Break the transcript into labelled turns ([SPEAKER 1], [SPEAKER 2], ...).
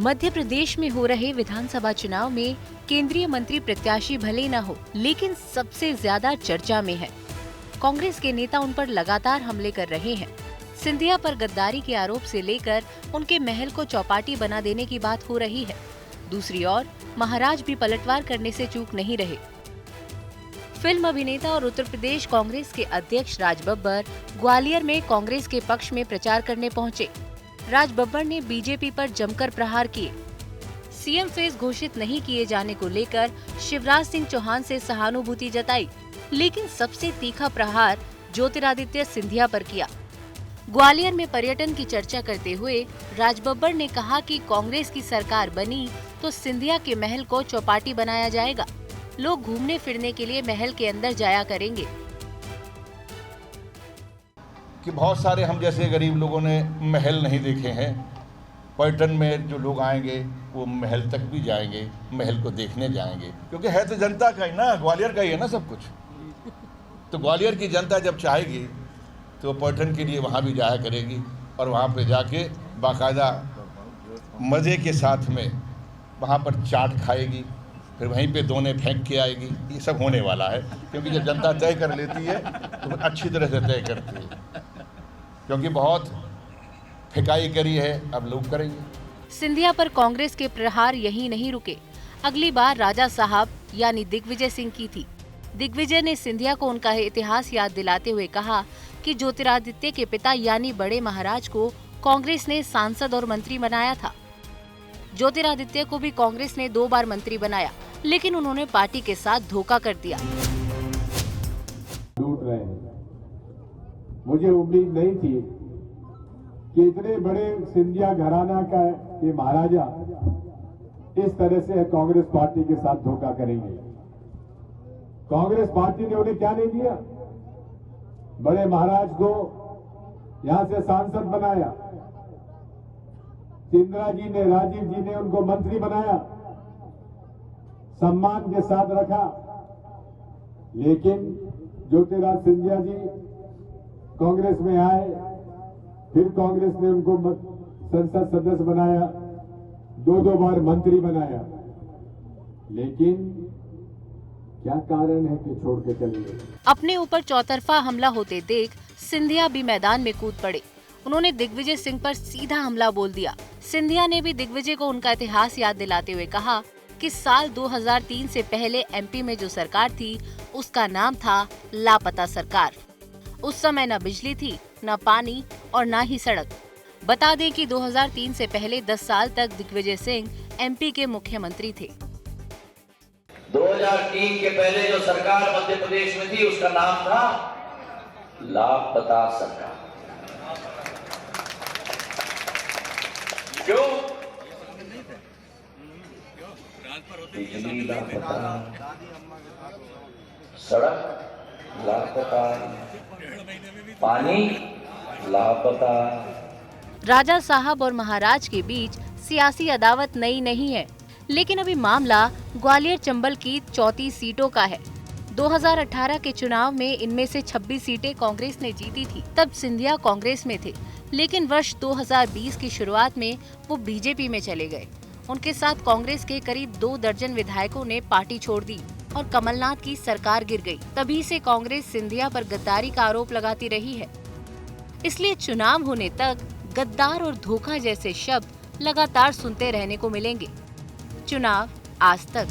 [SPEAKER 1] मध्य प्रदेश में हो रहे विधानसभा चुनाव में केंद्रीय मंत्री प्रत्याशी भले न हो, लेकिन सबसे ज्यादा चर्चा में है। कांग्रेस के नेता उन पर लगातार हमले कर रहे हैं। सिंधिया पर गद्दारी के आरोप से लेकर उनके महल को चौपाटी बना देने की बात हो रही है। दूसरी ओर महाराज भी पलटवार करने से चूक नहीं रहे। फिल्म अभिनेता और उत्तर प्रदेश कांग्रेस के अध्यक्ष राज बब्बर ग्वालियर में कांग्रेस के पक्ष में प्रचार करने पहुंचे। राज बब्बर ने बीजेपी पर जमकर प्रहार किए। सीएम फेस घोषित नहीं किए जाने को लेकर शिवराज सिंह चौहान से सहानुभूति जताई, लेकिन सबसे तीखा प्रहार ज्योतिरादित्य सिंधिया पर किया। ग्वालियर में पर्यटन की चर्चा करते हुए राज बब्बर ने कहा कि कांग्रेस की सरकार बनी तो सिंधिया के महल को चौपाटी बनाया जाएगा। लोग घूमने फिरने के लिए महल के अंदर जाया करेंगे।
[SPEAKER 2] कि बहुत सारे हम जैसे गरीब लोगों ने महल नहीं देखे हैं। पर्यटन में जो लोग आएंगे वो महल तक भी जाएंगे, महल को देखने जाएंगे, क्योंकि है तो जनता का ही ना, ग्वालियर का ही है ना सब कुछ। तो ग्वालियर की जनता जब चाहेगी तो पर्यटन के लिए वहाँ भी जाया करेगी और वहाँ पे जाके बाकायदा मज़े के साथ में वहाँ पर चाट खाएगी, फिर वहीं पे दोने फेंक के आएगी। ये सब होने वाला है, क्योंकि जब जनता तय कर लेती है तो अच्छी तरह से तय करती है, क्योंकि बहुत फिकाई करी है, अब लोग करेंगे।
[SPEAKER 1] सिंधिया पर कांग्रेस के प्रहार यहीं नहीं रुके। अगली बार राजा साहब यानी दिग्विजय सिंह की थी। दिग्विजय ने सिंधिया को उनका इतिहास याद दिलाते हुए कहा कि ज्योतिरादित्य के पिता यानी बड़े महाराज को कांग्रेस ने सांसद और मंत्री बनाया था। ज्योतिरादित्य को भी कांग्रेस ने 2 बार मंत्री बनाया, लेकिन उन्होंने पार्टी के साथ धोखा कर दिया।
[SPEAKER 3] लूट रहे हैं। मुझे उम्मीद नहीं थी कि इतने बड़े सिंधिया घराना का ये महाराजा इस तरह से कांग्रेस पार्टी के साथ धोखा करेंगे। कांग्रेस पार्टी ने उन्हें क्या नहीं दिया? बड़े महाराज को यहां से सांसद बनाया, इंदिरा जी ने, राजीव जी ने उनको मंत्री बनाया, सम्मान के साथ रखा। लेकिन ज्योतिरादित्य सिंधिया जी कांग्रेस में आए, फिर कांग्रेस ने उनको संसद सदस्य बनाया, 2 बार मंत्री बनाया। लेकिन क्या कारण है कि छोड़ के चले गए?
[SPEAKER 1] अपने ऊपर चौतरफा हमला होते देख सिंधिया भी मैदान में कूद पड़े। उन्होंने दिग्विजय सिंह पर सीधा हमला बोल दिया। सिंधिया ने भी दिग्विजय को उनका इतिहास याद दिलाते हुए कहा कि साल 2003 से पहले एमपी में जो सरकार थी उसका नाम था लापता सरकार। उस समय न बिजली थी, न पानी और न ही सड़क। बता दें कि 2003 से पहले 10 साल तक दिग्विजय सिंह एमपी के मुख्यमंत्री थे।
[SPEAKER 4] 2003 के पहले जो सरकार मध्य प्रदेश में थी उसका नाम था लापता सरकार। क्यों? बिजली लापता, सड़क लापता, पानी लापता।
[SPEAKER 1] राजा साहब और महाराज के बीच सियासी अदावत नई नहीं है, लेकिन अभी मामला ग्वालियर चंबल की 34 सीटों का है। 2018 के चुनाव में इनमें से 26 सीटें कांग्रेस ने जीती थी। तब सिंधिया कांग्रेस में थे, लेकिन वर्ष 2020 की शुरुआत में वो बीजेपी में चले गए। उनके साथ कांग्रेस के करीब 2 दर्जन विधायकों ने पार्टी छोड़ दी और कमलनाथ की सरकार गिर गई। तभी से कांग्रेस सिंधिया पर गद्दारी का आरोप लगाती रही है। इसलिए चुनाव होने तक गद्दार और धोखा जैसे शब्द लगातार सुनते रहने को मिलेंगे। चुनाव आज तक।